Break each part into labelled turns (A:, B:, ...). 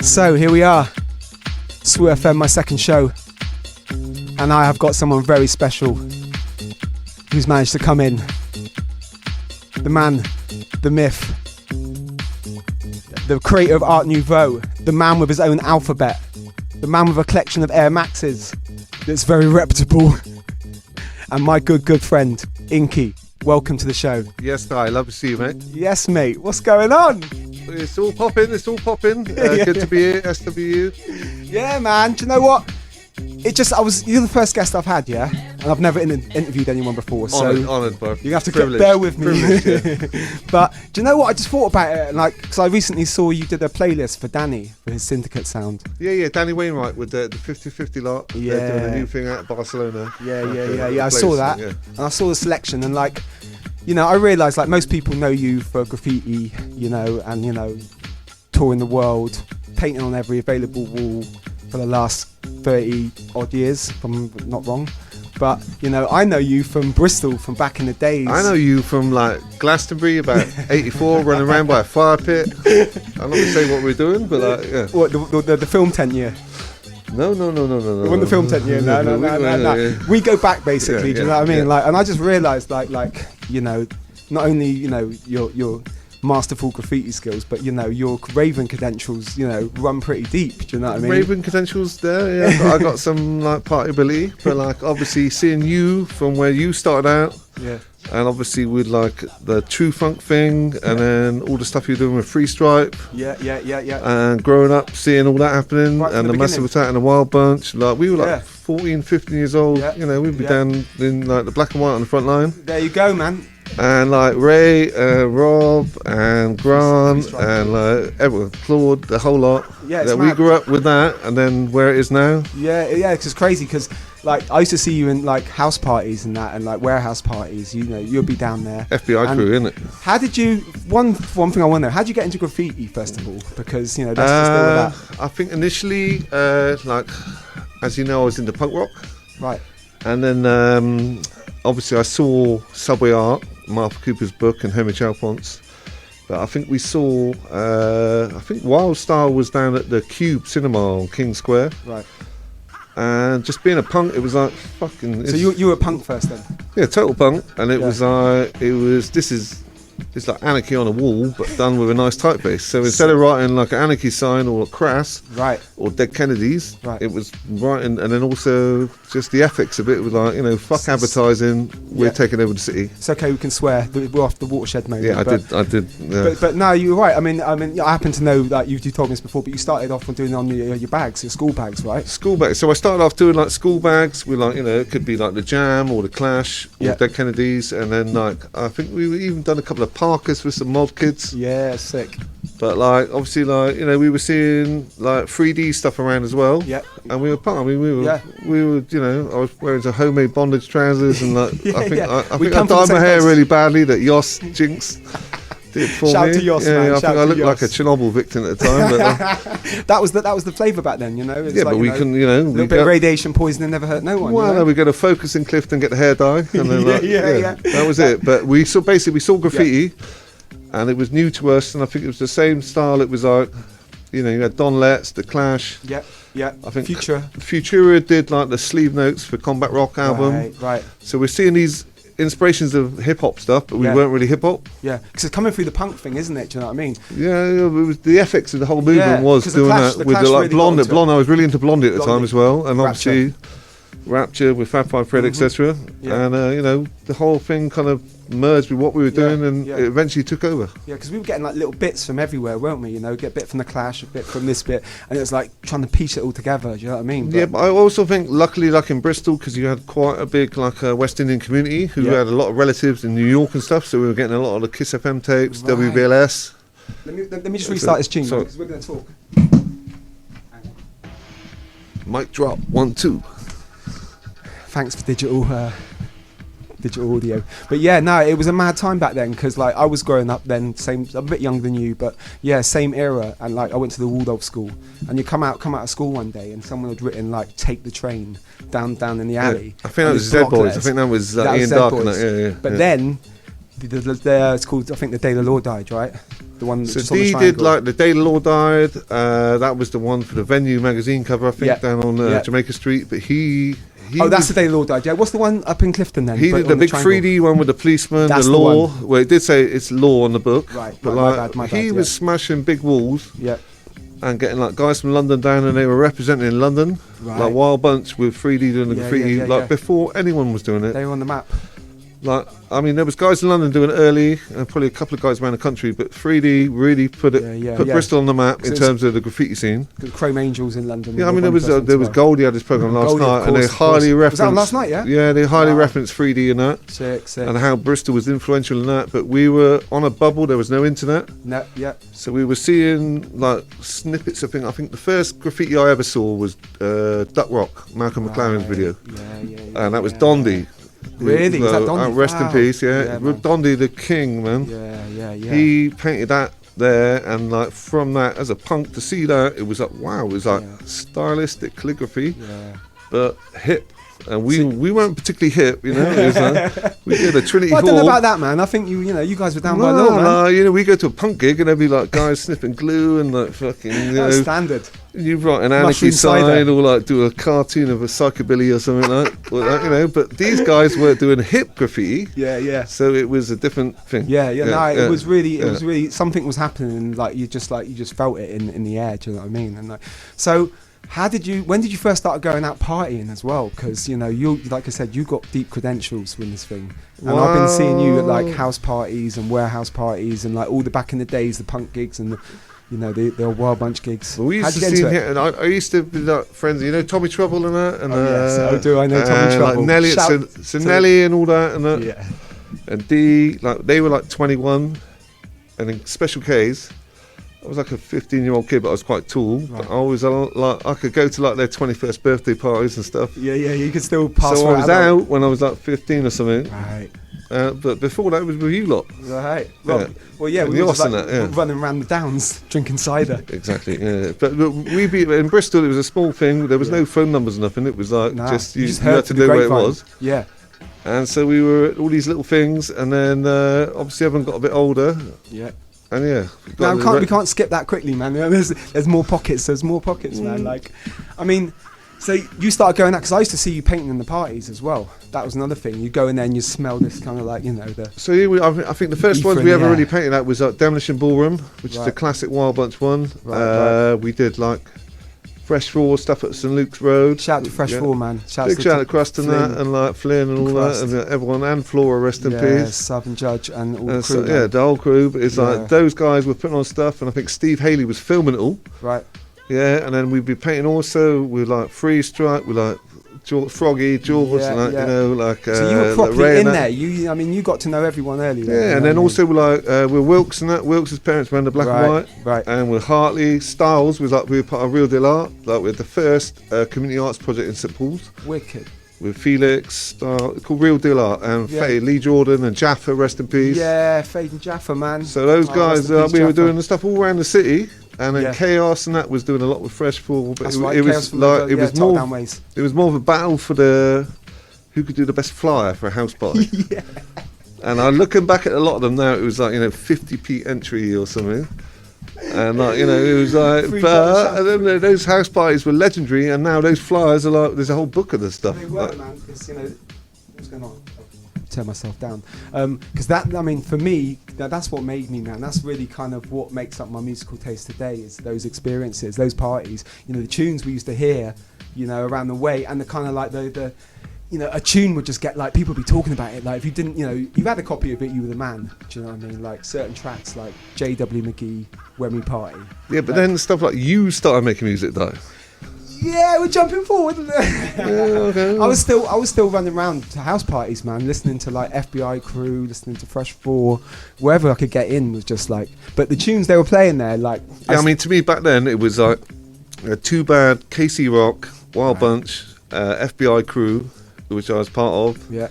A: So here we are, Swoo FM, my second show, and I have got someone very special who's managed to come in. The man, the myth, the creator of Art Nouveau, the man with his own alphabet, the man with a collection of Air Maxes that's very reputable, and my good friend, Inkie. Welcome to the show.
B: Yes, Di, love to see you, mate.
A: Yes, mate. What's going on?
B: It's all popping. Good to be here, SWU.
A: Yeah, man. Do you know what? You're the first guest I've had, yeah? And I've never interviewed anyone before, so...
B: Honoured, bro.
A: You have to bear with me. Yeah. But, do you know what? I just thought about it, because I recently saw you did a playlist for Danny, for his Syndicate sound.
B: Yeah, Danny Wainwright with the 50-50 lot.
A: Yeah.
B: They're doing a new thing out of Barcelona.
A: Yeah. I saw that, and I saw the selection, and I realised most people know you for graffiti, and touring the world, painting on every available wall for the last 30 odd years, if I'm not wrong. But I know you from Bristol, from back in the days.
B: I know you from Glastonbury, about 84, running around by a fire pit. I'm not gonna say what we're doing, but yeah.
A: What, the film tent year?
B: No.
A: It wasn't the film tent year. No. We go back basically. Do you know what I mean? And I just realised, not only your masterful graffiti skills, but your raving credentials, run pretty deep. Do you know what I mean?
B: Raving credentials there, yeah. I got some party ability, but obviously seeing you from where you started out,
A: yeah.
B: And obviously with the True Funk thing, and then all the stuff you're doing with Free Stripe.
A: Yeah.
B: And growing up, seeing all that happening,
A: right,
B: and the Massive Attack and the Wild Bunch. We were 14, 15 years old.
A: Yeah.
B: We'd be down in the black and white on the front line.
A: There you go, man.
B: And Ray, Rob, and Grant, and everyone, Claude, the whole lot.
A: Yeah,
B: we grew up with that, and then where it is now.
A: Yeah, because it's crazy. Because I used to see you in house parties and that, and warehouse parties. You'll be down there.
B: FBI crew, isn't it?
A: How did you? One thing I want to know: how did you get into graffiti first of all? Because that's just all of that.
B: I think initially, as you know, I was into punk rock.
A: Right.
B: And then obviously I saw Subway Art, Martha Cooper's book, and Hamish Alphonse. But I think we saw, I think Wild Style was down at the Cube Cinema on King Square.
A: Right.
B: And just being a punk, it was fucking...
A: So you were a punk first then?
B: Yeah, total punk. And it was it's like Anarchy on a wall, but done with a nice typeface. So instead of writing an Anarchy sign or a Crass,
A: right,
B: or Dead Kennedys,
A: right,
B: it was writing, and then also just the ethics of it was fuck advertising, we're taking over the city.
A: It's okay, we can swear, we're off the watershed moment.
B: Yeah, I did. Yeah.
A: But no, you're right. I mean, I happen to know that you told me this before, but you started off on doing on your bags, your school bags, right?
B: School bags. So I started off doing school bags with it could be the Jam or the Clash or Dead Kennedys, and then I think we even done a couple of Parkers with some mod kids.
A: Yeah, sick.
B: But obviously we were seeing 3D stuff around as well.
A: Yeah.
B: And we were part. I mean, we were I was wearing some homemade bondage trousers, and I think I dyed my hair really badly. That Yoss Jinx did for
A: Shout
B: me.
A: To Yoss,
B: yeah,
A: man.
B: I think I looked like a Chernobyl victim at the time. But,
A: that was the flavour back then, It's
B: but we can,
A: a little bit of radiation poisoning never hurt no one.
B: Well, no, we go to Focus in Clifton, get the hair dye, and then that was it. But we saw graffiti. Yeah. And it was new to us, and I think it was the same style. It was you had Don Letts, The Clash.
A: Yeah.
B: I think
A: Futura
B: did the sleeve notes for Combat Rock album.
A: Right.
B: So we're seeing these inspirations of hip hop stuff, but we weren't really hip hop.
A: Yeah, because it's coming through the punk thing, isn't it? Do you know what I mean?
B: Yeah, it was the ethics of the whole movement was doing that with the Blonde. Blonde, I was really into Blondie at the time as well, and obviously Rapture with Fab Five Fred, etc. And the whole thing kind of merged with what we were doing, and it eventually took over. Yeah,
A: because we were getting little bits from everywhere, weren't we? Get a bit from the Clash, a bit from this bit, and it was trying to piece it all together. Do you know what I mean?
B: But I also think, luckily, in Bristol, because you had quite a big West Indian community who had a lot of relatives in New York and stuff, so we were getting a lot of the Kiss FM tapes, WBLS.
A: Let me just restart this tune because we're going to talk.
B: Mic drop 1 2.
A: Thanks for digital audio. But it was a mad time back then because I was growing up then, I'm a bit younger than you, but same era, and I went to the Waldorf school, and you come out of school one day and someone had written take the train down in the alley.
B: I think that was Z Boys. I think that was Ian Dark.
A: But then It's called, I think, The Day the Law Died, right? The one.
B: So D did like The Day the Law Died. That was the one for the Venue magazine cover, I think, down on Jamaica Street. But that's The Day the Law Died. Yeah, what's the one up in Clifton then? He did the big 3D one with the policeman, the law. Well, it did say it's law on the book.
A: Right.
B: But
A: my bad,
B: he was smashing big walls.
A: Yeah.
B: And getting like guys from London down, and they were representing in London, like Wild Bunch with 3D doing the graffiti, before anyone was doing it.
A: They were on the map.
B: Like, I mean, there was guys in London doing it early, and probably a couple of guys around the country, but 3D really put Bristol on the map in terms of the graffiti scene.
A: Chrome Angels in London.
B: Yeah, I mean, there was Goldie had his program last night, and they highly referenced.
A: Was that last night? Yeah.
B: Yeah, they highly referenced 3D in that.
A: Sick.
B: And how Bristol was influential in that. But we were on a bubble. There was no internet.
A: No. Yeah.
B: So we were seeing like snippets of things. I think the first graffiti I ever saw was Duck Rock, Malcolm McLaren's video.
A: Yeah.
B: And that was Dondi.
A: Really? Was that Dondi?
B: Rest in peace, Dondi the king, man.
A: Yeah.
B: He painted that there, and like from that, as a punk, to see that, it was like, wow, it was like stylistic calligraphy, but hip. And we weren't particularly hip, you know. It was like, we did a Trinity Hall.
A: I don't know about that, man. I think you guys were down by law, man.
B: You know, we go to a punk gig and there'd be like guys sniffing glue and like fucking, you know.
A: Standard.
B: You write an anarchy sign or like do a cartoon of a psychobilly or something like that, you know. But these guys were doing hip graffiti.
A: Yeah.
B: So it was a different thing.
A: It was really something was happening, and like you just felt it in the air. Do you know what I mean? And like, so. When did you first start going out partying as well? Because, you know, you, like I said, you got deep credentials with this thing. And I've been seeing you at like house parties and warehouse parties and like all the back in the days, the punk gigs and the old Wild Bunch gigs.
B: Well, we used to see him here, and I used to be like friends, you know, Tommy Trouble and that. And,
A: I know Tommy Trouble.
B: Like Nelly, so Nelly and all that and that.
A: Yeah.
B: And D, like they were like 21, and in Special K's. I was like a 15-year-old kid, but I was quite tall. Right. But I was like, I could go to like their 21st birthday parties and stuff.
A: Yeah, you could still pass.
B: So I was out when I was like 15 or something.
A: Right.
B: But before that, it was with you lot.
A: Right. We were just like running around the downs, drinking cider.
B: Exactly. Yeah. But in Bristol, it was a small thing. There was no phone numbers or nothing. It was like you had to know where it was.
A: Yeah.
B: And so we were at all these little things, and then obviously everyone got a bit older.
A: Yeah.
B: And
A: we can't skip that quickly, man. There's more pockets. There's more pockets, man. Like, I mean, so you started going out because I used to see you painting in the parties as well. That was another thing. You go in there and you smell this kind of like, you know, the.
B: So I think the first ones we ever really painted at was Demolition Ballroom, which is the classic Wild Bunch one. Right. We did like Fresh Raw stuff at St Luke's Road.
A: Shout out to Fresh Raw, man.
B: Big shout out to Crust and that, and like Flynn and all that, and everyone, and Flora, rest in peace.
A: Southern Judge and all the crew.
B: The whole crew. But it's like those guys were putting on stuff, and I think Steve Haley was filming it all.
A: Right.
B: Yeah, and then we'd be painting also with like Freeze Strike, with like Froggy, Jaws, and like, you know, like.
A: So you were properly in there. You got to know everyone early.
B: Yeah, and then also like with Wilkes and that. Wilkes' parents were in the black and white.
A: Right.
B: And with Hartley Styles was like we were part of Real Deal Art. Like we had the first community arts project in St Paul's.
A: Wicked.
B: With Felix, called Real Deal Art, and Faye, Lee Jordan and Jaffa, rest in peace.
A: Yeah, Faye and Jaffa, man.
B: So those guys, we were doing the stuff all around the city. And then Chaos and that was doing a lot with Fresh Fall, but it was more of a battle for who could do the best flyer for a house party.
A: Yeah.
B: And I'm looking back at a lot of them now, it was like 50p entry or something, and like it was like. And then those house parties were legendary, and now those flyers are like there's a whole book of this stuff.
A: They were, man. Because what's going on? Turn myself down because for me that's what made me, man. That's really kind of what makes up my musical taste today, is those experiences, those parties, the tunes we used to hear around the way, and the kind of like the a tune would just get like people be talking about it, like if you didn't you had a copy of it, you were the man. Do you know what I mean? Like certain tracks like J.W. McGee, When We Party,
B: but then stuff like you started making music though.
A: Yeah, we're jumping forward.
B: Okay.
A: I was still running around to house parties, man, listening to like FBI Crew, listening to Fresh 4, wherever I could get in was just like. But the tunes they were playing there, like.
B: Yeah, I mean, to me back then it was like Too Bad, KC Rock, Wild Bunch, FBI Crew, which I was part of.
A: Yeah.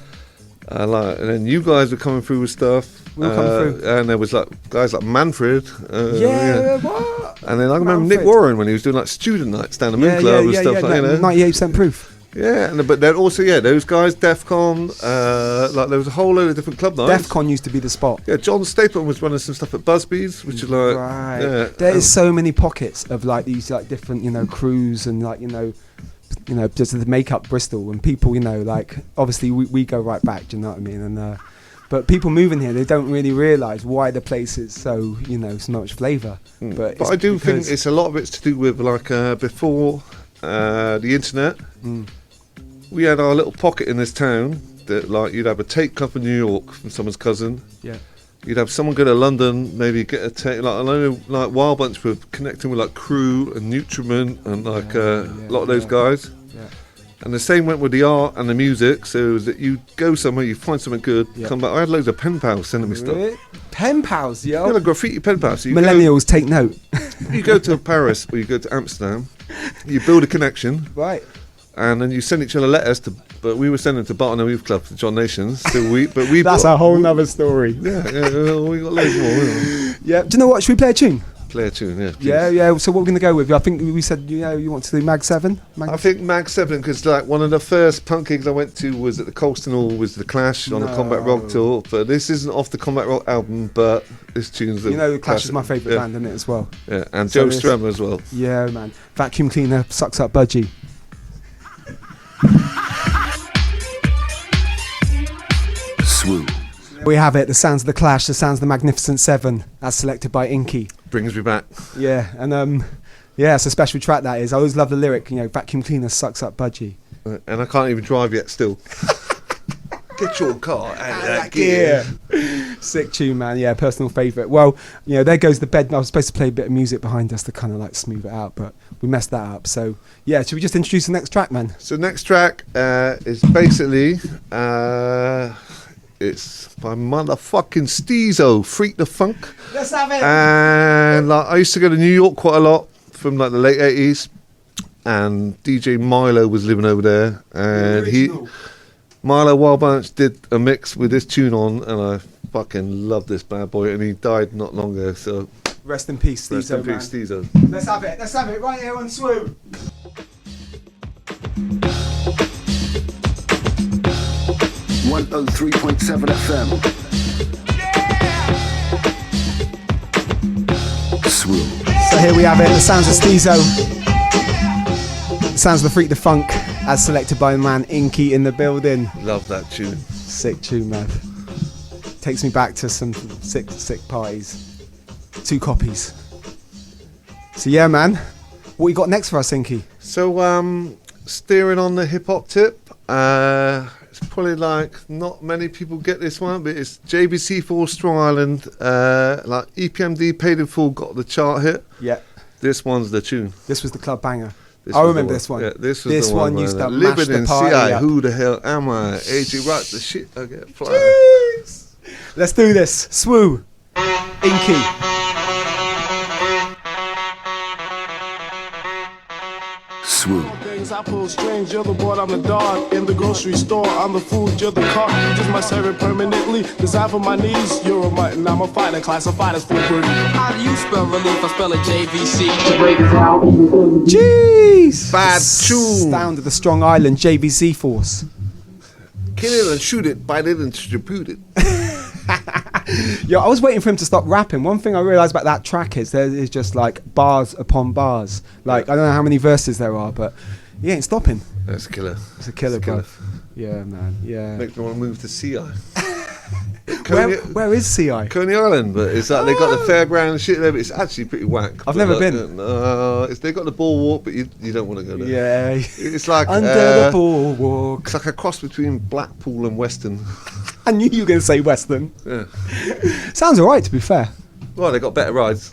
B: And then you guys were coming through with stuff.
A: We were coming through.
B: And there was like guys like Manfred.
A: What?
B: And then I remember Nick Warren when he was doing like student nights down the Moon Club and stuff.
A: Like, 98% Proof.
B: Yeah, but then also, those guys, Defcon, like there was a whole load of different club nights.
A: Defcon used to be the spot.
B: Yeah, John Stapleton was running some stuff at Busby's, which is like...
A: Right. Yeah, there is so many pockets of like these like different, crews and like, just to make up Bristol and people, like obviously we go right back, do you know what I mean? And but people moving here, they don't really realise why the place is so, so much flavour. But
B: I do think it's a lot of it's to do with like before the internet, we had our little pocket in this town that like you'd have a tape club in New York from someone's cousin.
A: Yeah.
B: You'd have someone go to London, maybe get a tape. Like I know, like Wild Bunch were connecting with like Crew and Nutriment and like a lot of those guys.
A: Yeah.
B: And the same went with the art and the music. So it was that you go somewhere, you find something good, come back. I had loads of pen pals sending me stuff.
A: Pen pals, yo.
B: You had a graffiti pen pal. So
A: Millennials, take note.
B: You go to Paris or you go to Amsterdam, you build a connection.
A: Right.
B: And then you send each other letters but we were sending to Barton and Weave Club to John Nations. So we
A: that's a whole nother story.
B: Yeah, we got loads more.
A: Yeah. Do you know what? Should we play a tune?
B: Play a tune, yeah. Please.
A: Yeah. So what we're gonna go with? I think we said you want to do Mag 7.
B: I think Mag 7 because like one of the first punk gigs I went to was at the Colston Hall was the Clash on the Combat Rock tour. But this isn't off the Combat Rock album, but this tune's
A: the Clash is my favourite band, isn't it as well?
B: Yeah, and Joe Strummer as well.
A: Yeah, man. Vacuum Cleaner sucks up Budgie.
C: Swoop.
A: We have it, the sounds of the Clash, the sounds of the Magnificent Seven, as selected by Inkie.
B: Brings me back.
A: Yeah, and it's a special track that is. I always love the lyric, Vacuum Cleaner sucks up Budgie.
B: And I can't even drive yet still. Get your car out of that gear.
A: Sick tune, man. Yeah, personal favourite. Well, there goes the bed. I was supposed to play a bit of music behind us to kind of like smooth it out, but we messed that up. So, yeah, should we just introduce the next track, man?
B: So, next track is basically, it's by motherfucking Steezo, Freak the Funk.
A: Let's have it.
B: And like, I used to go to New York quite a lot from like the late 80s, and DJ Milo was living over there, and Milo Wild Bunch did a mix with this tune on, and I fucking love this bad boy, and he died not long ago, so...
A: Rest in peace, Steezo,
B: Rest in peace, Steezo.
A: Let's have it right here on Swoop.
C: 103.7 FM. Yeah! Swoop.
A: So here we have it, the sounds of Steezo. The sounds of the Freak the Funk, as selected by the man Inkie in the building.
B: Love that tune.
A: Sick tune, man. Takes me back to some sick parties. 2 copies. So yeah, man. What you got next for us, Inkie?
B: So steering on the hip hop tip. It's probably like not many people get this one, but it's JVC4 Strong Island. Like EPMD Paid in Full got the chart hit.
A: Yeah.
B: This one's the tune.
A: This was the club banger. I remember this one.
B: Yeah, this was the one
A: used to
B: living
A: mash the
B: in
A: party
B: CI.
A: up.
B: Who the hell am I? AJ Rock, the shit I get flying.
A: Jeez. Let's do this. Swoo. Inkie.
C: Swoop.
D: I pull strings, you're the board, I'm the dog. In the grocery store, I'm the food, you're the car. Just my servant permanently, designed for my needs. You're a mutton, I'm a fighter, classified as full breed.
E: How do you spell relief? I spell it JVC.
A: Jeez.
B: Bad tune.
A: Sound of the Strong Island JVC Force.
B: Kill it and shoot it, bite it and distribute it.
A: Yo, I was waiting for him to stop rapping. One thing I realised about that track is there is just like bars upon bars. Like, I don't know how many verses there are, but he ain't stopping.
B: That's a killer.
A: It's a killer, bro. Yeah, man. Yeah.
B: Makes me want to move to CI.
A: Where is CI?
B: Coney Island, but it's like they got the fairground and shit there, but it's actually pretty whack.
A: I've never been.
B: They got the ball walk, but you don't want to go there.
A: Yeah.
B: It's like
A: under the ball walk.
B: It's like a cross between Blackpool and Weston.
A: I knew you were going to say Weston.
B: Yeah.
A: Sounds alright, to be fair.
B: Well, they got better rides.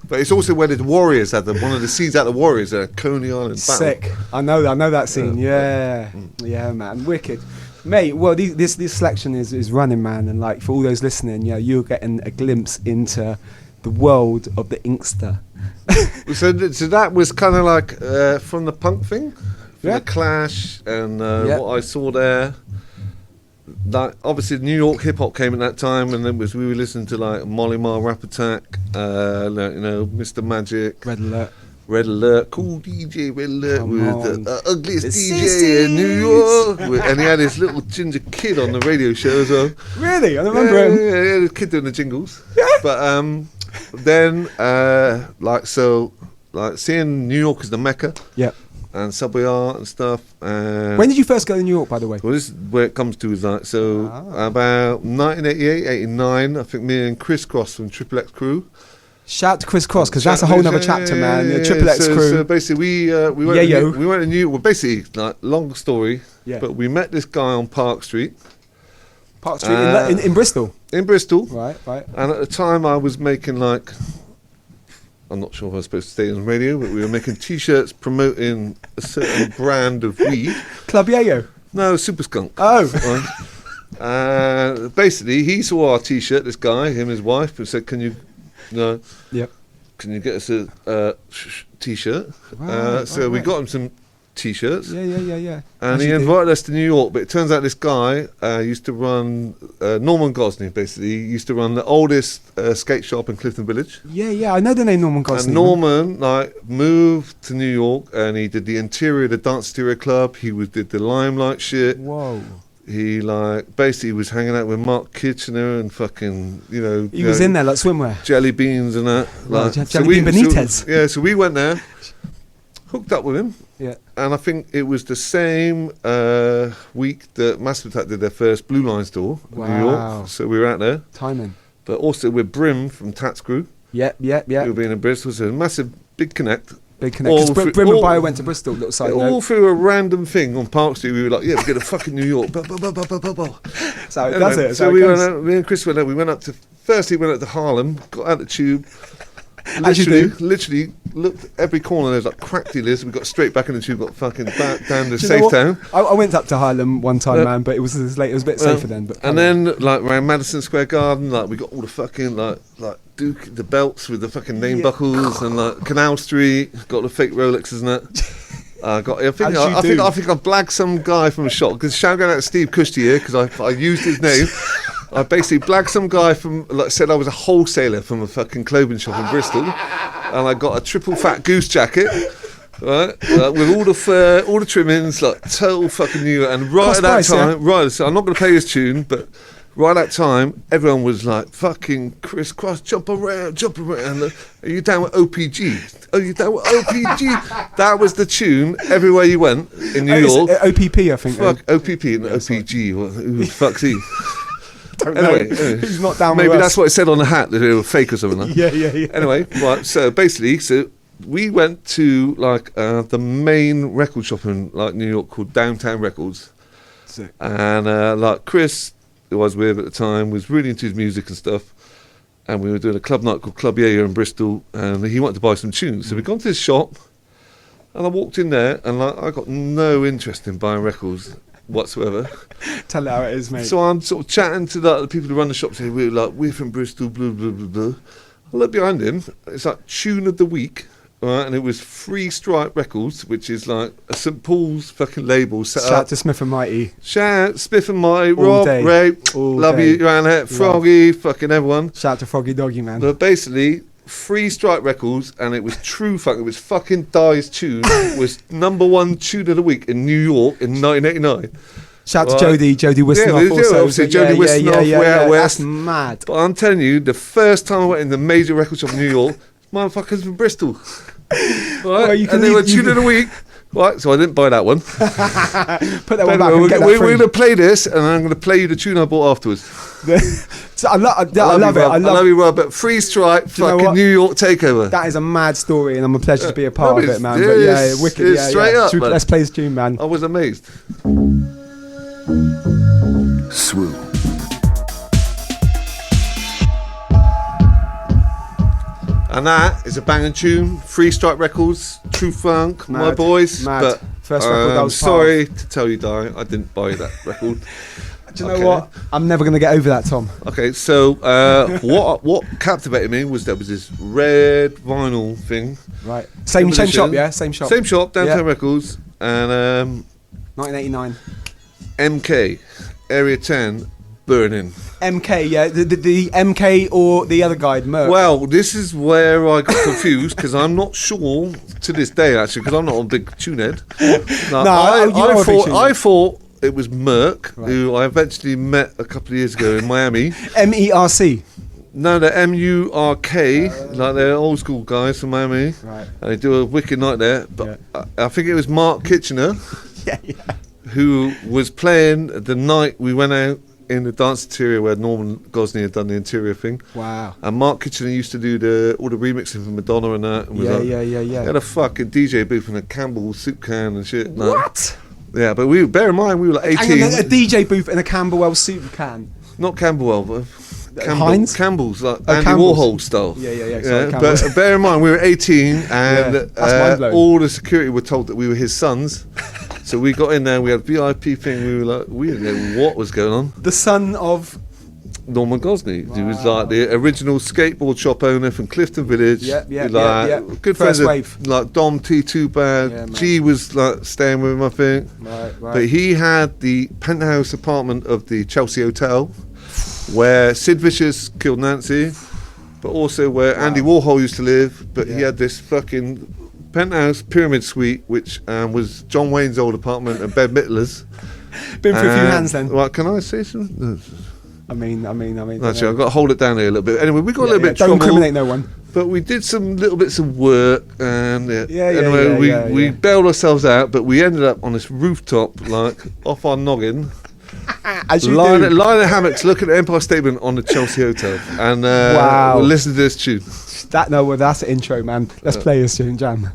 B: But it's also where the Warriors had them. One of the scenes at the Warriors at Coney Island.
A: Sick. I know that scene. Yeah, man. Wicked. Mate, well, this selection is running, man. And like for all those listening, you're getting a glimpse into the world of the Inkster.
B: so that was kind of like from the punk thing? From the Clash and what I saw there. Like obviously New York hip hop came at that time, and then we were listening to like Molly Marr, Rap Attack, Mr. Magic,
A: Red Alert,
B: Red Alert, cool DJ Red Alert, with the ugliest DJ in New York. And he had this little ginger kid on the radio show as well.
A: Really? I remember him.
B: Yeah, the kid doing the jingles. Yeah. But then, seeing New York as the Mecca.
A: Yeah.
B: And subway art and stuff.
A: When did you first go to New York, by the way?
B: Well, this is where it comes to, is like, about 1988, 89, I think me and Chris Cross from Triple X Crew.
A: Shout out to Chris Cross, because that's a whole other chapter, man. The Triple X Crew.
B: So basically, we went to New York. Well, basically, like, long story, but we met this guy on Park Street.
A: Park Street in Bristol?
B: In Bristol.
A: Right.
B: And at the time, I was making, like, I'm not sure if I was supposed to stay on the radio, but we were making T-shirts promoting a certain brand of weed.
A: Club Yayo?
B: No, Super Skunk.
A: Oh.
B: Right. Basically, he saw our T-shirt, this guy, him and his wife, and said, can you get us a T-shirt? So we got him some T-shirts.
A: Yeah.
B: And he invited us to New York, but it turns out this guy used to run, Norman Gosney, basically, used to run the oldest skate shop in Clifton Village.
A: Yeah, I know the name Norman Gosney.
B: And Norman, Moved to New York, and he did the interior of the Dance Stereo Club. He did the Limelight shit.
A: Whoa.
B: He, basically was hanging out with Mark Kitchener and fucking,
A: He was in there, like swimwear.
B: Jelly beans and that.
A: Jelly Bean Benitez.
B: So we went there, hooked up with him.
A: Yeah.
B: And I think it was the same week that Massive Attack did their first Blue Line store in New York. So we were out there.
A: Timing.
B: But also with Brim from Tats Crew.
A: Yeah.
B: We were being in Bristol. So a massive, big connect.
A: Because Brim and Bio went to Bristol, little side note.
B: All through a random thing on Park Street, we were like, we're going to fucking New York.
A: So that's it.
B: So we and Chris went out. We went up to Harlem, got out the tube. Literally looked every corner. There's like crack dealers. We got straight back in the tube. Got fucking back down to Safe Town.
A: I went up to Harlem one time, man, but it was late. It was a bit safer then. But
B: and then around Madison Square Garden, we got all the fucking Duke the belts with the fucking name buckles, and Canal Street got the fake Rolexes and that. I think I blagged some guy from a shop, because shout out to Steve Cushty here, because I used his name. I basically blagged some guy from, said I was a wholesaler from a fucking clothing shop in Bristol, and I got a triple fat goose jacket, right, with all the fur, all the trimmings, total fucking new. And right at that time, so I'm not going to play this tune, but right at that time, everyone was like, fucking Chris Cross, jump around. Are you down with OPG? Are you down with OPG? That was the tune everywhere you went in New York.
A: OPP, I think.
B: Fuck, OPP and OPG. Who the fuck's he?
A: Anyway, he's not down
B: maybe
A: with
B: that's what it said on the hat, that they were fake or something.
A: Yeah.
B: Anyway, right, so basically, we went to the main record shop in New York called Downtown Records. Sick. And Chris, who I was with at the time, was really into his music and stuff, and we were doing a club night called Club Yayo in Bristol, and he wanted to buy some tunes. So we gone to his shop, and I walked in there, and I got no interest in buying records whatsoever.
A: Tell it how it is, mate.
B: So I'm sort of chatting to the people who run the shop, saying we're from Bristol, blah blah blah blah. I look behind him, it's tune of the week, right? And it was Free Stripe Records, which is a St Paul's fucking label set up.
A: Shout out to Smith and Mighty.
B: Shout out Smith and Mighty, Rob, Ray, love you, around there, Froggy, fucking everyone.
A: Shout out to Froggy Doggy, man.
B: But basically, Free Stripe Records, and it was True Funk. It was fucking Die's tune. was #1 tune of the week in New York in 1989.
A: Shout out to Jody Wisnoff also.
B: Obviously Jody Wisnoff,
A: yeah,
B: West.
A: That's mad.
B: But I'm telling you, the first time I went in the major record shop in New York, motherfuckers from Bristol. Right? Well, and they were tune of the week. Right, so I didn't buy that one.
A: Put that one back and get that free.
B: We're going to play this, and I'm going to play you the tune I bought afterwards.
A: So I love it. I
B: love you, Rob. But Free Stripe, fucking New York takeover.
A: That is a mad story, and I'm a pleasure to be a part of it, man. But wicked.
B: Straight up.
A: Let's play this tune, man.
B: I was amazed.
C: Swoop.
B: And that is a banging tune. Free Stripe Records, True Funk,
A: mad,
B: my boys.
A: Mad.
B: But
A: first record that was
B: sorry to tell you, Di, I didn't buy that record.
A: Do you know what? I'm never going to get over that, Tom.
B: Okay, so what captivated me was there was this red vinyl thing.
A: Right. Same shop, yeah? Same shop.
B: Same shop, Downtown Records. And
A: 1989.
B: MK, Area 10, burning.
A: MK, yeah, the MK or the other guy, Merc.
B: Well, this is where I got confused because I'm not sure to this day actually because I'm not a big tune head. I thought it was Merc, who I eventually met a couple of years ago in Miami.
A: MERC.
B: No, they're MURK, like they're old school guys from Miami.
A: Right.
B: And they do a wicked night there. But I think it was Mark Kitchener, who was playing the night we went out in the dance interior where Norman Gosney had done the interior thing.
A: Wow. And
B: Mark Kitchener used to do all the remixing for Madonna and that. And
A: yeah.
B: He had a fucking DJ booth and a Campbell soup can and shit.
A: What?
B: Yeah, but bear in mind we were like 18.
A: A DJ booth in a Camberwell soup can.
B: Not Camberwell, but
A: Heinz?
B: Campbell's, like Andy Warhol style.
A: Yeah.
B: Sorry, but bear in mind we were 18 and all the security were told that we were his sons. So we got in there, we had a VIP thing, we didn't know what was going on.
A: The son of
B: Norman Gosney, who was like the original skateboard shop owner from Clifton Village.
A: Yeah.
B: Good
A: First
B: friends
A: wave.
B: Like Dom T2 Bad.
A: Yeah,
B: G was like staying with him, I think.
A: Right.
B: But he had the penthouse apartment of the Chelsea Hotel, where Sid Vicious killed Nancy, but also where Andy Warhol used to live. But he had this fucking penthouse pyramid suite, which was John Wayne's old apartment and Bette Midler's.
A: Been through a few hands then.
B: Well, can I say something?
A: I mean.
B: Actually, I've got to hold it down here a little bit. Anyway, we got a little bit of
A: Don't
B: trouble.
A: incriminate no one.
B: But we did some little bits of work, and we bailed ourselves out. But we ended up on this rooftop, like off our noggin, lying in hammocks, looking at Empire State Building on the Chelsea Hotel, and we'll listen to this tune.
A: That's the intro, man. Let's play this tune, Jam.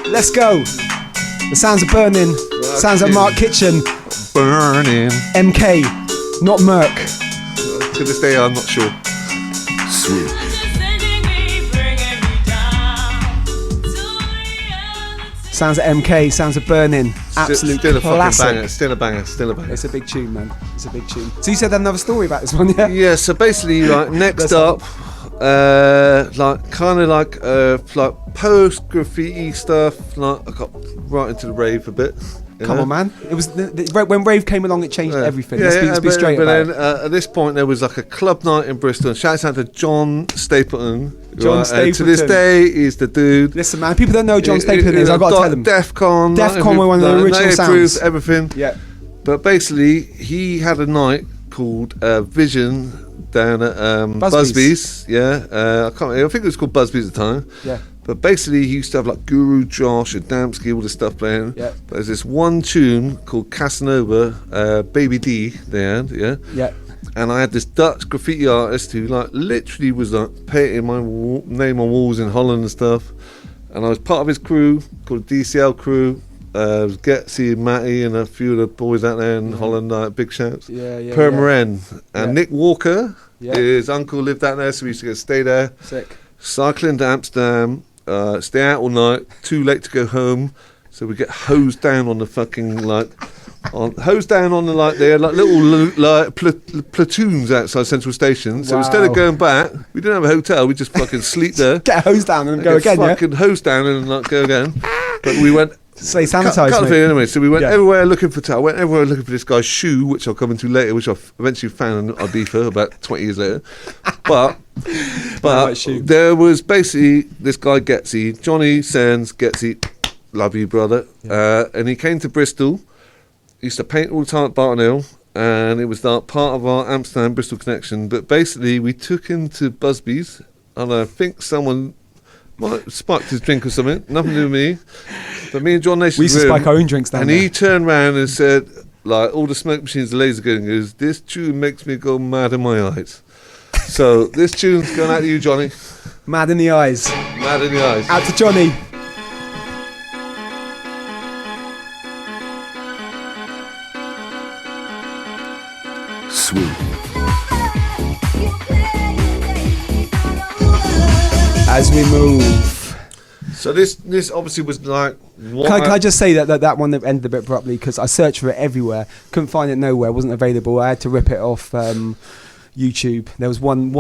A: Let's go. The sounds of burning. Sounds of Mark Kitchen.
B: Burning.
A: MK, not Merc.
B: To this day, I'm not sure.
C: Sweet.
A: Sounds of MK, sounds of burning. Absolute
B: still a
A: classic.
B: fucking banger. Still a banger.
A: It's a big tune, man. It's a big tune. So you said another story about this one, yeah?
B: Yeah. So basically, like next up, like post graffiti stuff. Like I got right into the rave a bit.
A: Come on, man! It was when Rave came along, it changed everything. Let's be straight about it.
B: But then at this point, there was like a club night in Bristol. And shouts out to John Stapleton.
A: Stapleton.
B: To this day, he's the dude.
A: Listen, man, people don't know who John Stapleton is. I've got to tell them.
B: Defcon
A: were one of the original sounds.
B: Everything.
A: Yeah.
B: But basically, he had a night called Vision down at Busby's. Yeah. I think it was called Busby's at the time.
A: Yeah.
B: But basically, he used to have like Guru, Josh, and Damsky, all this stuff playing.
A: Yeah.
B: But there's this one tune called Casanova, Baby D, they had, yeah?
A: Yeah.
B: And I had this Dutch graffiti artist who like literally was like painting my name on walls in Holland and stuff. And I was part of his crew called DCL crew. It was Getsy, Matty, and a few of the boys out there in Holland, big shouts. Permaren. And Nick Walker, his uncle lived out there, so we used to go stay there.
A: Sick.
B: Cycling to Amsterdam, stay out all night, too late to go home, so we get hosed down on the fucking they had like little platoons outside Central Station. So instead of going back, we didn't have a hotel, we just fucking sleep there.
A: Get hosed down and go again,
B: fucking hosed down and like go again. But we went.
A: Stay sanitised, mate.
B: Anyway, so we went everywhere looking for I went everywhere looking for this guy's shoe, which I'll come into later, which I eventually found in Ibiza about 20 years later. But there was basically this guy Getsy, Johnny Sands Getsy, love you brother, and he came to Bristol. He used to paint all the time at Barton Hill, and it was like part of our Amsterdam Bristol connection. But basically, we took him to Busby's, and I think someone might spiked his drink or something. Nothing to do with me. But me and John Nation
A: we used to spike our own drinks down there.
B: And he turned around and said, like, all the smoke machines, the laser gun goes, this tune makes me go mad in my eyes. So this tune's going out to you, Johnny.
A: Mad in the eyes.
B: Mad in the eyes.
A: Out to Johnny.
C: Sweet.
A: As we move.
B: So this obviously was like.
A: Can I just say that one ended a bit abruptly because I searched for it everywhere, couldn't find it nowhere, wasn't available. I had to rip it off YouTube. There was one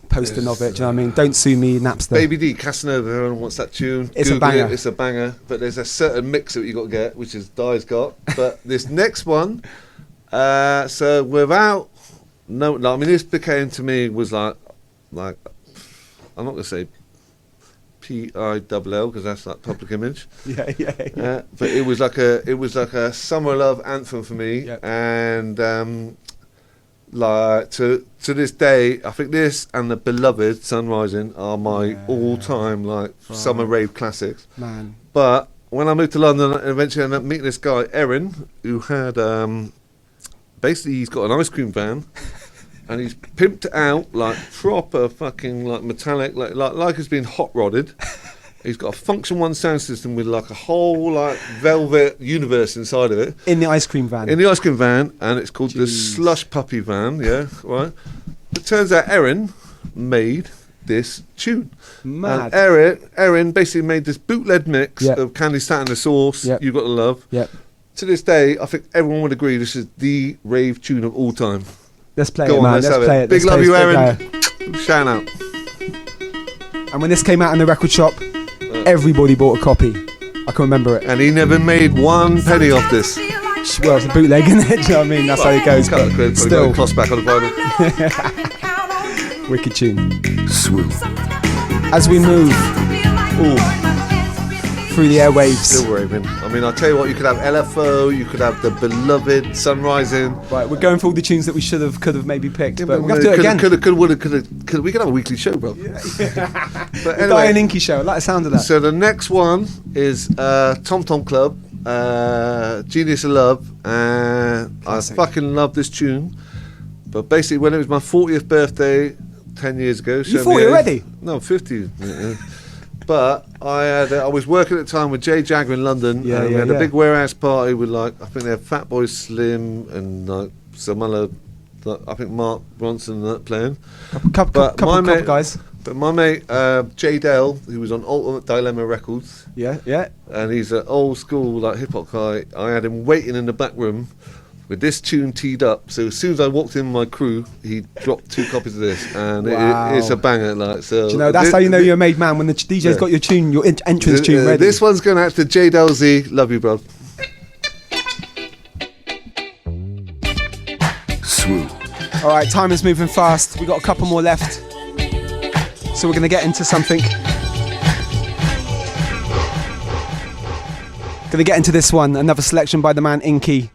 A: posting of it. Do you know what I mean? Don't sue me, Napster.
B: Baby D, Casanova. Everyone wants that tune.
A: It's
B: Google
A: a banger.
B: It's a banger. But there's a certain mix that you got to get, which is Die's got. But this next one, so without I mean, this became to me was like I'm not gonna say PILL because that's like public image.
A: Yeah.
B: But it was like a summer love anthem for me, and like to this day, I think this and the Beloved Sun Rising are my all-time like summer rave classics.
A: Man.
B: But when I moved to London, eventually I ended up meeting this guy Erin, who had basically he's got an ice cream van. And he's pimped it out like proper fucking like metallic, like it's been hot rodded. He's got a Function 1 sound system with like a whole like velvet universe inside of it.
A: In the ice cream van.
B: In the ice cream van, and it's called the Slush Puppy Van. Yeah, right. It turns out Erin made this tune.
A: Mad.
B: And Erin basically made this bootleg mix of Candy Sat in the Sauce. You Got to Love.
A: Yep.
B: To this day, I think everyone would agree this is the rave tune of all time.
A: Let's play it, man. Let's play it.
B: Big love you, Erin. Shout out.
A: And when this came out in the record shop, everybody bought a copy. I can remember it.
B: And he never made one penny off this.
A: Well, it's a bootleg, isn't it? Do you know what I mean? That's how it goes. But still.
B: Cost back on the vinyl.
A: Wicked tune.
C: Swoop.
A: As we move through the airwaves.
B: Still raving. I mean, I'll tell you what, you could have LFO, you could have the Beloved, Sun Rising.
A: Right, we're going for all the tunes that we could have maybe picked, but we'll have to do it again.
B: We could have a weekly show, bro.
A: Yeah.
B: But
A: anyway, Die Inkie show, I like the sound of that.
B: So the next one is Tom Tom Club, Genius of Love, and I fucking love this tune. But basically, when it was my 40th birthday 10 years ago.
A: You 40 already?
B: No, 50. But I was working at the time with Jay Jagger in London, and we had a big warehouse party with I think they had Fatboy Slim and some other, I think Mark Bronson playing.
A: Couple guys.
B: But my mate Jay Dell, who was on Ultimate Dilemma Records, and he's an old school hip hop guy. I had him waiting in the back room with this tune teed up. So as soon as I walked in my crew, he dropped 2 copies of this, and it's a banger. So
A: do you know, that's how you know you're a made man, when the DJ's got your tune, your entrance tune ready.
B: This one's going out to J Del Z. Love you, bro.
C: Swoop.
A: All right, time is moving fast. We got a couple more left, so we're going to get into something. Going to get into this one. Another selection by the man Inkie.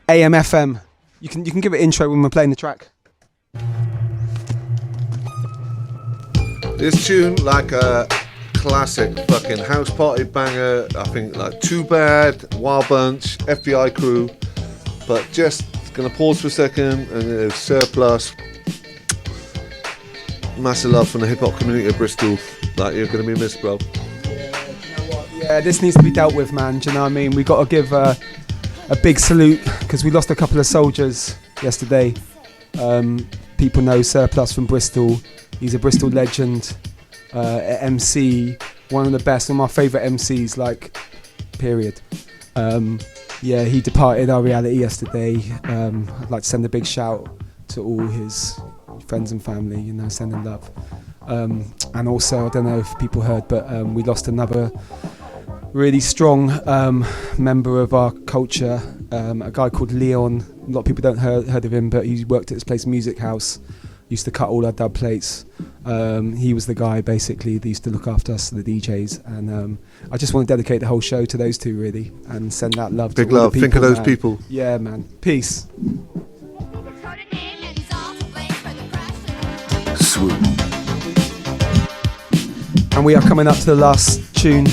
A: AM/FM. You can give it intro when we're playing the track.
B: This tune like a classic fucking house party banger. I think Too Bad, Wild Bunch, FBI Crew. But just gonna pause for a second and Surplus. Massive love from the hip hop community of Bristol. You're gonna be missed, bro.
A: Yeah, this needs to be dealt with, man. Do you know what I mean? We got to give a big salute, because we lost a couple of soldiers yesterday. People know Surplus from Bristol. He's a Bristol legend, MC, one of the best, one of my favourite MCs, period. He departed our reality yesterday. I'd like to send a big shout to all his friends and family, sending love. And also, I don't know if people heard, but we lost another really strong member of our culture, a guy called Leon. A lot of people don't heard of him, but he worked at this place, Music House. Used to cut all our dub plates. He was the guy basically that used to look after us, the DJs. And I just want to dedicate the whole show to those two, really, and send that love.
B: Big
A: to all
B: love.
A: the people,
B: think of those
A: man.
B: people.
A: Yeah, man. Peace.
C: Swoop.
A: And we are coming up to the last tune.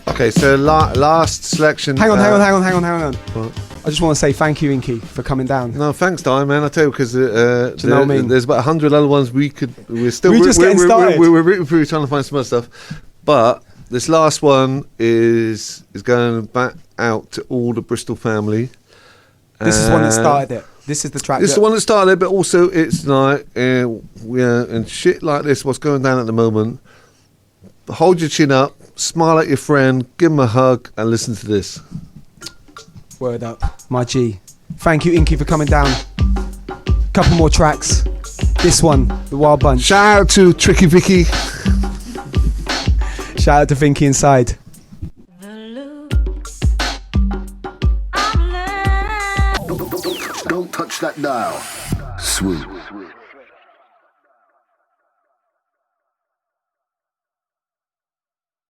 B: Okay, so last selection.
A: Hang on.
B: What?
A: I just want to say thank you, Inkie, for coming down.
B: No, thanks, Di, man. I tell you, because
A: you know what I mean?
B: There's about 100 other ones we're just
A: getting started.
B: We're rooting through trying to find some other stuff, but this last one is going back out to all the Bristol family.
A: This is the one that started it. This is the track.
B: This is the one that started it, but also it's and shit like this. What's going down at the moment? Hold your chin up, smile at your friend, give him a hug, and listen to this. Word up.
A: My G. Thank you, Inkie, for coming down. Couple more tracks. This one, The Wild Bunch.
B: Shout out to Tricky Vicky.
A: Shout out to Vinky Inside.
C: Don't touch that dial. Swoop.